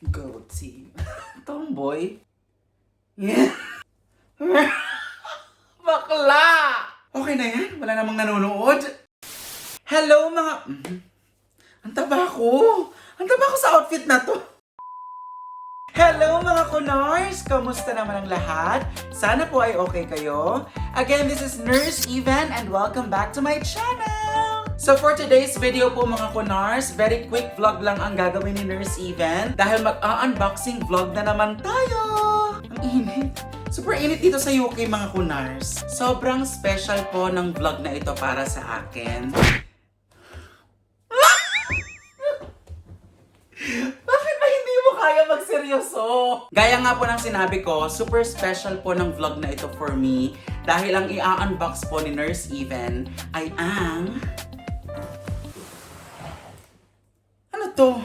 Guilty. Tomboy. Yeah. Bakla! Okay na yan. Wala namang nanonood. Hello mga... Ang taba ko. Ang taba ko sa outfit na to. Hello mga kunars! Kamusta naman ang lahat? Sana po ay okay kayo. Again, this is Nurse Evan and welcome back to my channel! So for today's video po mga kunars, very quick vlog lang ang gagawin ni Nurse Evan dahil mag-unboxing vlog na naman tayo! Ang init! Super init dito sa UK mga kunars. Sobrang special po ng vlog na ito para sa akin. Bakit ba hindi mo kaya magseryoso? Gaya nga po ng sinabi ko, super special po ng vlog na ito for me dahil ang i-unbox po ni Nurse Evan ay ang... Ano to?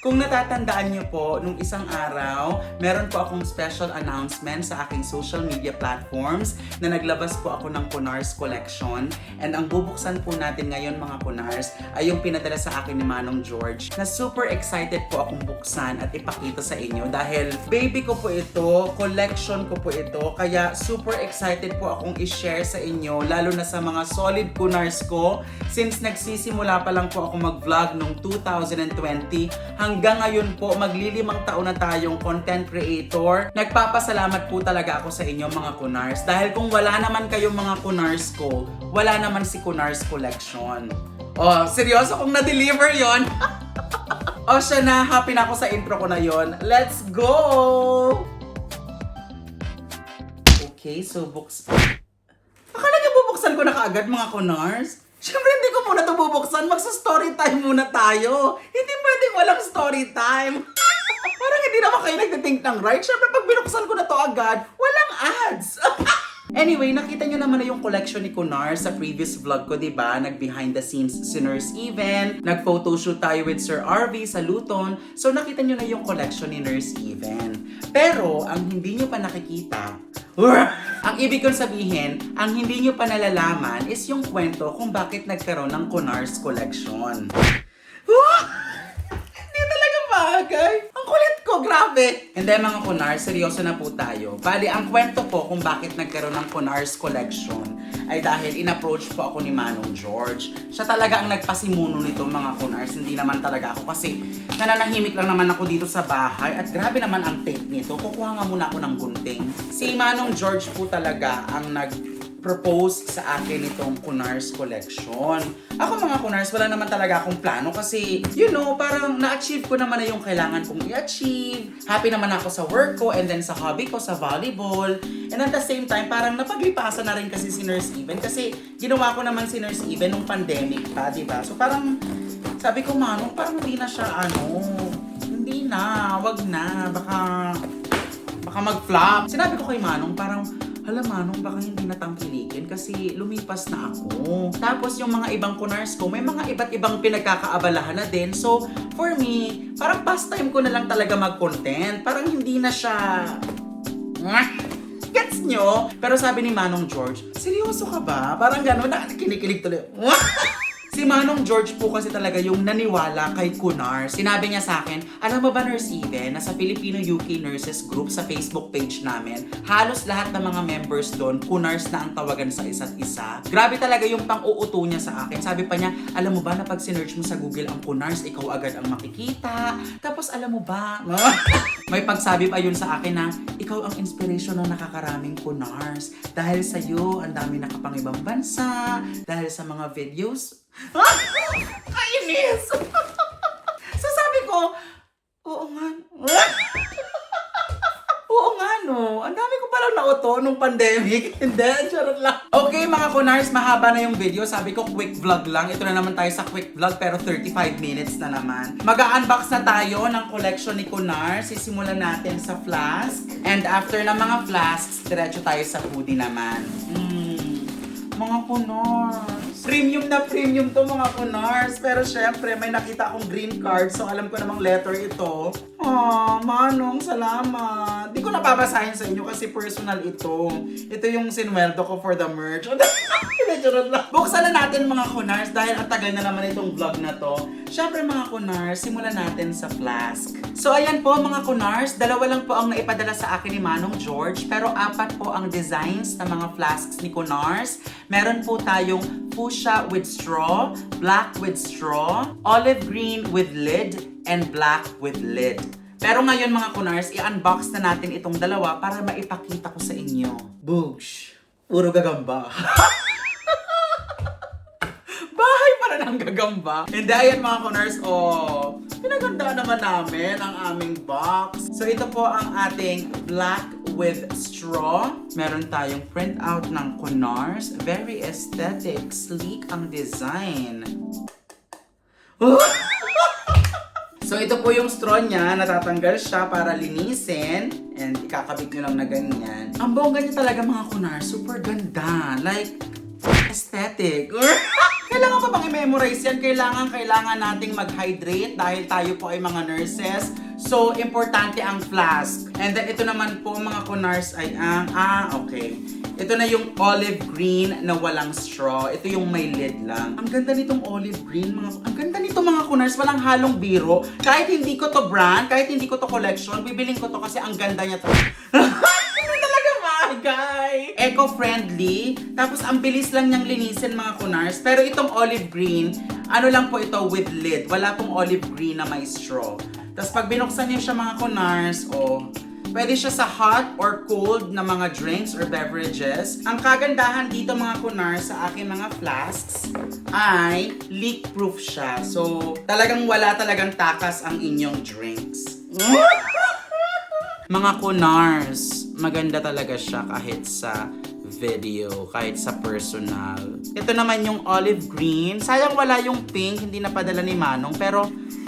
Kung natatandaan niyo po, nung isang araw, meron po akong special announcement sa aking social media platforms na naglabas po ako ng Kunars Collection. And ang bubuksan po natin ngayon mga Kunars ay yung pinadala sa akin ni Manong George na super excited po akong buksan at ipakita sa inyo dahil baby ko po ito, collection ko po ito, kaya super excited po akong i-share sa inyo lalo na sa mga solid Kunars ko since nagsisimula pa lang po ako mag-vlog noong 2020 hanggang ngayon po, maglilimang taon na tayong content creator. Nagpapasalamat po talaga ako sa inyo mga Kunars. Dahil kung wala naman kayong mga Kunars ko, wala naman si Kunars Collection. Oh, seryoso kung na-deliver yon. Oh, siya na. Happy na ako sa intro ko na yon. Let's go! Okay, so akala niyo bubuksan ko na kaagad mga Kunars? Siyempre, hindi ko muna ito bubuksan. Magsa-story time muna tayo. Hindi pwedeng walang story time. Parang hindi naman kayo nagtitink ng right. Siyempre, pag binuksan ko na to agad, walang ads. Anyway, nakita nyo naman na yung collection ni Kunars sa previous vlog ko, diba? Nag-behind the scenes si Nurse Evan. Nag-photoshoot tayo with Sir RV sa Luton. So, nakita nyo na yung collection ni Nurse Evan. Pero, ang hindi nyo pa nakikita, ang ibig kong sabihin, ang hindi nyo pa nalalaman is yung kwento kung bakit nagkaroon ng Kunars Collection. Hindi talaga bagay. Ang kulit ko, grabe. Hindi mga Kunars, seryoso na po tayo. Bali, ang kwento po kung bakit nagkaroon ng Kunars Collection ay dahil in-approach po ako ni Manong George. Siya talaga ang nagpasimuno nito mga Kunars, hindi naman talaga ako kasi nananahimik lang naman ako dito sa bahay at grabe naman ang take nito. Kukuha nga muna ako ng gunting. Si Manong George po talaga ang nag-propose sa akin itong Kunars Collection. Ako mga Kunars, wala naman talaga akong plano kasi, you know, parang na-achieve ko naman na yung kailangan kong i-achieve. Happy naman ako sa work ko and then sa hobby ko, sa volleyball. And at the same time, parang napaglipasan na rin kasi si Nurse Evan kasi ginawa ko naman si Nurse Evan nung pandemic pa, diba? So parang, sabi ko, Manong, parang hindi na siya, hindi na, wag na, baka mag-flop. Sinabi ko kay Manong, parang, hala Manong, baka hindi na tangkilikin kasi lumipas na ako. Tapos yung mga ibang Kunars ko, may mga iba't ibang pinagkakaabalahan na din. So, for me, parang pastime ko na lang talaga mag-content. Parang hindi na siya... Gets nyo? Pero sabi ni Manong George, seryoso ka ba? Parang gano'n, kinikilig tuloy. Si Manong George po kasi talaga yung naniwala kay Kunars. Sinabi niya sa akin, alam mo ba Nurse Evan, nasa Filipino-UK Nurses Group sa Facebook page namin, halos lahat ng mga members doon, Kunars na ang tawagan sa isa't isa. Grabe talaga yung pang-uuto niya sa akin. Sabi pa niya, alam mo ba na pag sinearch mo sa Google ang Kunars, ikaw agad ang makikita. Tapos alam mo ba, may pagsabi pa yun sa akin na, ikaw ang inspiration ng nakakaraming Kunars. Dahil sa'yo, ang dami nakapang-ibang bansa, dahil sa mga videos, kainis! So sabi ko, oo nga. Oo nga no. Ang dami ko palang nauto nung pandemic. Hindi, charot lang. Okay mga Kunars, mahaba na yung video. Sabi ko quick vlog lang. Ito na naman tayo sa quick vlog pero 35 minutes na naman. Mag-unbox na tayo ng collection ni Kunars. Sisimulan natin sa flask. And after ng mga flasks, diretso tayo sa hoodie naman. Mga Kunars. Premium to mga Kunars. Pero syempre, may nakita akong green card. So alam ko namang letter ito. Manong, salamat. Di ko napabasahin sa inyo kasi personal ito. Ito yung sinweldo ko for the merch. Buksan na natin mga Kunars dahil ang tagal na naman itong vlog na to. Syempre mga Kunars, simulan natin sa flask. So ayan po mga kunars, dalawa lang po ang naipadala sa akin ni Manong George, pero 4 po ang designs ng mga flasks ni kunars. Meron po tayong fuchsia with straw, black with straw, olive green with lid, and black with lid. Pero ngayon mga kunars, i-unbox na natin itong dalawa para maipakita ko sa inyo. Boosh! Puro gagamba. Bahay para ng gagamba. Hindi, ayan mga kunars, oh. Pinaganda naman namin ang aming box. So ito po ang ating black with straw. Meron tayong printout ng kunars. Very aesthetic, sleek ang design. So ito po yung straw niya, natatanggal siya para linisin. And ikakabit nyo lang na ganyan. Ang bongga niya talaga mga kunar, super ganda. Like, aesthetic. Kailangan pa bang i-memorize yan? Kailangan nating mag-hydrate dahil tayo po ay mga nurses. So, importante ang flask. And then ito naman po mga kunars ay okay. Ito na yung olive green na walang straw. Ito yung may lid lang. Ang ganda nitong olive green. Ang ganda nito mga kunars. Walang halong biro. Kahit hindi ko to brand, kahit hindi ko to collection, bibiling ko to kasi ang ganda niya to. Hindi talaga magay. Eco-friendly. Tapos ang bilis lang niyang linisin mga kunars. Pero itong olive green, ano lang po ito with lid. Wala pong olive green na may straw. Tapos pag binuksan niyo siya mga kunars, pwede siya sa hot or cold na mga drinks or beverages. Ang kagandahan dito mga kunars sa aking mga flasks ay leak-proof siya. So, talagang wala talagang takas ang inyong drinks. Mga kunars, maganda talaga siya kahit sa video, kahit sa personal. Ito naman yung olive green. Sayang wala yung pink, hindi napadala ni Manong, pero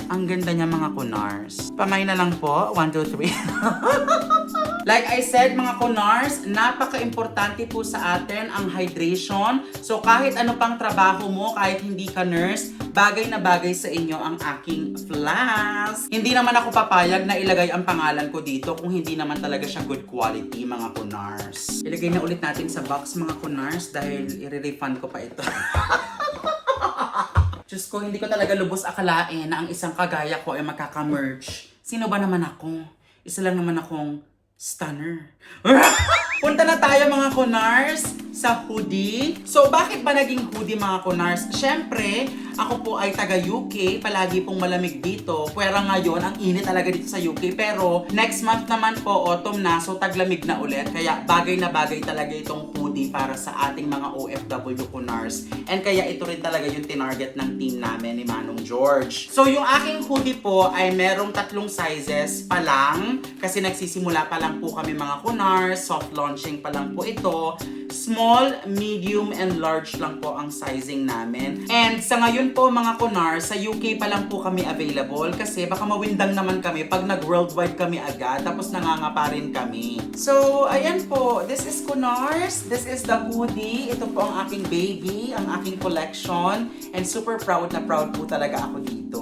ang ganda niya mga kunars. Pamay na lang po. 1, 2, 3. Like I said mga kunars, napaka-importante po sa atin ang hydration. So kahit ano pang trabaho mo, kahit hindi ka nurse, bagay na bagay sa inyo ang aking flask. Hindi naman ako papayag na ilagay ang pangalan ko dito kung hindi naman talaga siya good quality mga kunars. Ilagay na ulit natin sa box mga kunars dahil i-refund ko pa ito. Diyos ko, hindi ko talaga lubos akalain na ang isang kagaya ko ay makaka-merch. Sino ba naman ako? Isa lang naman akong stunner. Punta na tayo mga kunars sa hoodie. So bakit ba naging hoodie mga kunars? Syempre, ako po ay taga UK. Palagi pong malamig dito. Pwera ngayon, ang init talaga dito sa UK. Pero next month naman po, autumn na. So taglamig na ulit. Kaya bagay na bagay talaga itong hoodie para sa ating mga OFW kunars. And kaya ito rin talaga yung tinarget ng team namin ni Manong George. So yung aking hoodie po ay merong 3 sizes pa lang. Kasi nagsisimula pa lang po kami mga kunars. Soft launching pa lang po ito. Small, medium, and large lang po ang sizing namin. And sa ngayon po mga kunar, sa UK pa lang po kami available kasi baka mawindang naman kami pag nag-worldwide kami agad tapos nangangapa rin kami. So, ayan po. This is Kunars. This is the hoodie. Ito po ang aking baby, ang aking collection. And super proud na proud po talaga ako dito.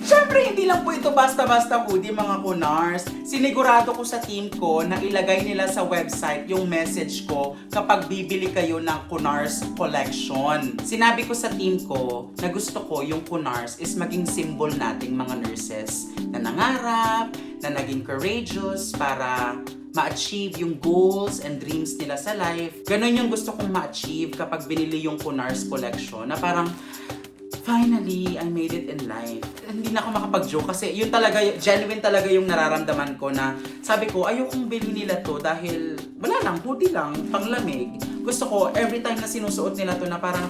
Siyempre, hindi lang po ito basta-basta hoodie mga kunars. Sinigurado ko sa team ko na ilagay nila sa website yung message ko kapag bibili kayo ng Kunars collection. Sinabi ko sa team ko na gusto ko yung Kunars is maging symbol nating mga nurses na nangarap, na naging courageous para ma-achieve yung goals and dreams nila sa life. Ganon yung gusto kong ma-achieve kapag binili yung Kunars collection na parang finally, I made it in life. Hindi na ako makapag-joke kasi yun talaga, genuine talaga yung nararamdaman ko na sabi ko, ayokong bilhin nila to dahil wala lang, hoodie lang, panglamig. Gusto ko, every time na sinusuot nila to na parang,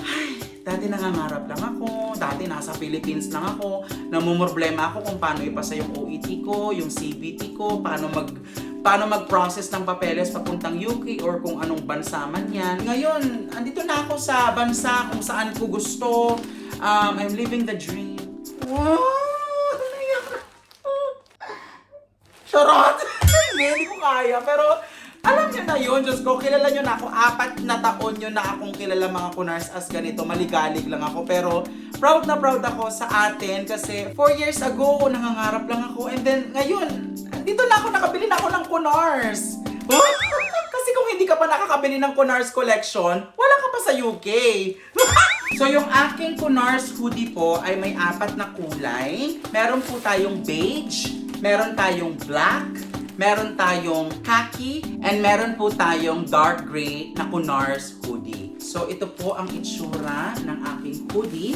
ay, dati nangangarap lang ako, dati nasa Philippines lang ako, namumroblema ako kung paano ipasa yung OET ko, yung CBT ko, paano mag-process ng papeles papuntang UK or kung anong bansa man yan. Ngayon, andito na ako sa bansa kung saan ko gusto. I'm living the dream. Wow! Charot! Hindi ko kaya. Pero alam nyo na yun, Diyos ko, kilala nyo na ako. 4 na taon nyo na akong kilala mga kunars as ganito. Maligalig lang ako. Pero proud na proud ako sa atin kasi 4 years ago, nangangarap lang ako. And then ngayon, dito na ako, nakabili na ako ng Kunars. Kasi kung hindi ka pa nakakabili ng Kunars collection, wala ka pa sa UK. So yung aking Kunars hoodie po ay may 4 na kulay. Meron po tayong beige, meron tayong black, meron tayong khaki, and meron po tayong dark gray na Kunars hoodie. So ito po ang itsura ng aking hoodie.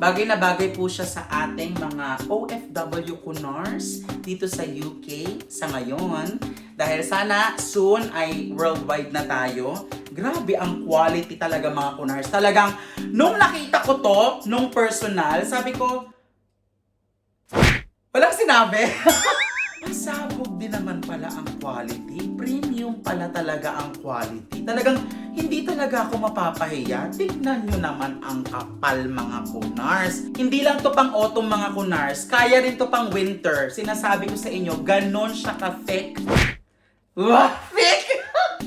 Bagay na bagay po siya sa ating mga OFW Kunars dito sa UK sa ngayon. Dahil sana soon ay worldwide na tayo. Grabe ang quality talaga mga Kunars. Talagang nung nakita ko to, nung personal, sabi ko, walang sinabi. Masabog din naman pala ang quality. Premium pala talaga ang quality. Talagang hindi talaga ako mapapahiya. Tignan nyo naman ang kapal mga Kunars. Hindi lang to pang autumn mga Kunars. Kaya rin to pang winter. Sinasabi ko sa inyo, ganon siya ka-thick. Thick!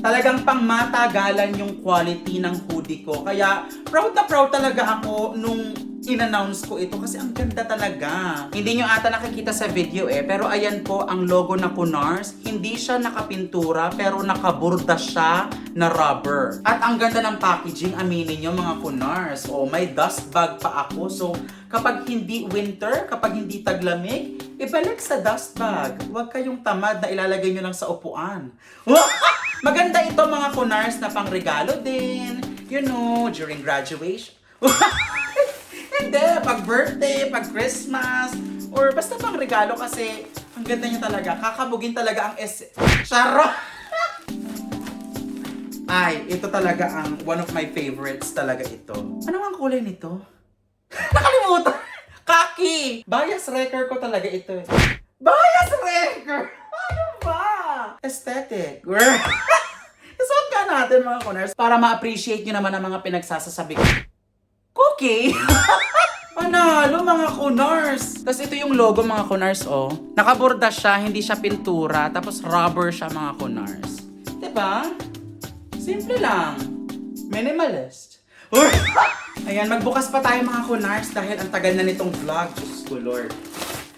Talagang pang matagalan yung quality ng hoodie ko. Kaya proud na proud talaga ako nung in-announce ko ito kasi ang ganda talaga. Hindi nyo ata nakikita sa video pero ayan po ang logo na Kunars. Hindi siya nakapintura pero nakaburda siya na rubber. At ang ganda ng packaging, aminin nyo mga Kunars. Oh, may dust bag pa ako. So, kapag hindi winter, kapag hindi taglamig, ibalik sa dust bag. Huwag kayong tamad na ilalagay nyo lang sa upuan. Maganda ito mga Kunars na pang regalo din. You know, during graduation. Hindi, pag birthday, pag Christmas, or basta pang regalo kasi ang ganda niya talaga. Kakabugin talaga ang Charo! Ay, ito talaga ang one of my favorites talaga ito. Ano ang kulay nito? Nakalimutan! Kaki! Bias wrecker ko talaga ito eh. Bias wrecker! Ano ba? Aesthetic. Isuot ka natin mga Kunars para ma-appreciate nyo naman ang mga pinagsasasabi ko. Cookie! Panalo mga Kunars! Tapos ito yung logo mga Kunars, oh. Nakaborda siya, hindi siya pintura, tapos rubber siya mga Kunars. Diba? Simple lang. Minimalist. Ayan, magbukas pa tayo mga Kunars dahil ang tagal na nitong vlog. Diyos ko Lord.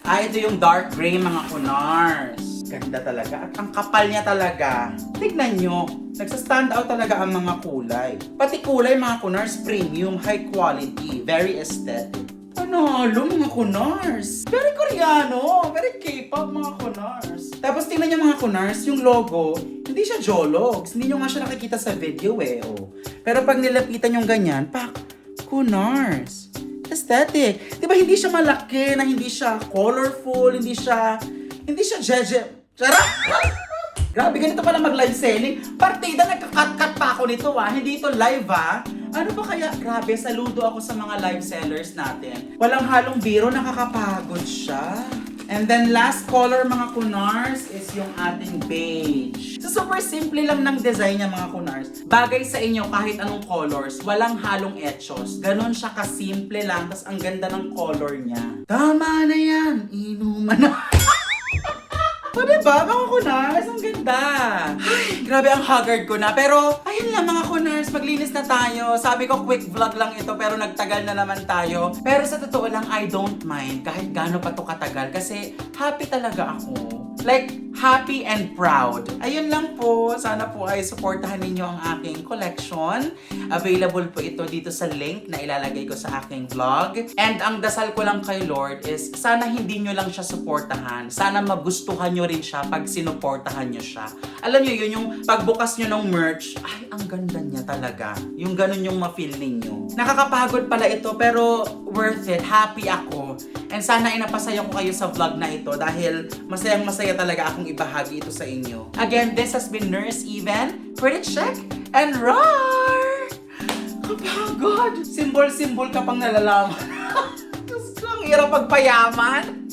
Ito yung dark gray mga Kunars. Ganda talaga. At ang kapal niya talaga. Tignan nyo. Nagsa-stand out talaga ang mga kulay. Pati kulay mga Kunars, premium, high quality, very aesthetic. Panalo mga Kunars. Very Koreano. Very K-pop mga Kunars. Tapos tingnan nyo mga Kunars, yung logo, hindi siya Jologs. Hindi nyo nga siya nakikita sa video oh. Pero pag nilapitan yung ganyan, Kunars. Aesthetic. Diba hindi siya malaki, na hindi siya colorful, hindi siya jeje. Charot! Grabe, ganito pala mag-live selling. Partida, nagka-cut-cut pa ako nito Hindi ito live Ano ba kaya? Grabe, saludo ako sa mga live sellers natin. Walang halong biro, nakakapagod siya. And then last color mga Kunars is yung ating beige. So super simple lang ng design niya mga Kunars. Bagay sa inyo kahit anong colors, walang halong etchos. Ganon siya kasimple lang, tas ang ganda ng color niya. Tama na yan, inuman na. O diba, mga Kunars? Ang ganda! Ay, grabe ang haggard ko na. Pero, ayun lang mga Kunars, maglinis na tayo. Sabi ko, quick vlog lang ito, pero nagtagal na naman tayo. Pero sa totoo lang, I don't mind kahit gaano pa to katagal. Kasi, happy talaga ako. Like, happy and proud. Ayun lang po. Sana po ay supportahan ninyo ang aking collection. Available po ito dito sa link na ilalagay ko sa aking vlog. And ang dasal ko lang kay Lord is, sana hindi nyo lang siya supportahan. Sana magustuhan nyo rin siya pag sinuportahan nyo siya. Alam nyo yun, yung pagbukas nyo ng merch, ay, ang ganda niya talaga. Yung ganun yung ma-feel ninyo. Nakakapagod pala ito, pero worth it. Happy ako. And sana inapasaya ko kayo sa vlog na ito dahil masayang-masaya talaga akong ibahagi ito sa inyo. Again, this has been Nurse Even, Pretty Check, and Roar! Kapagod! Simbol-simbol ka pang nalalaman. Diyos ko, ang hirap pagpayaman.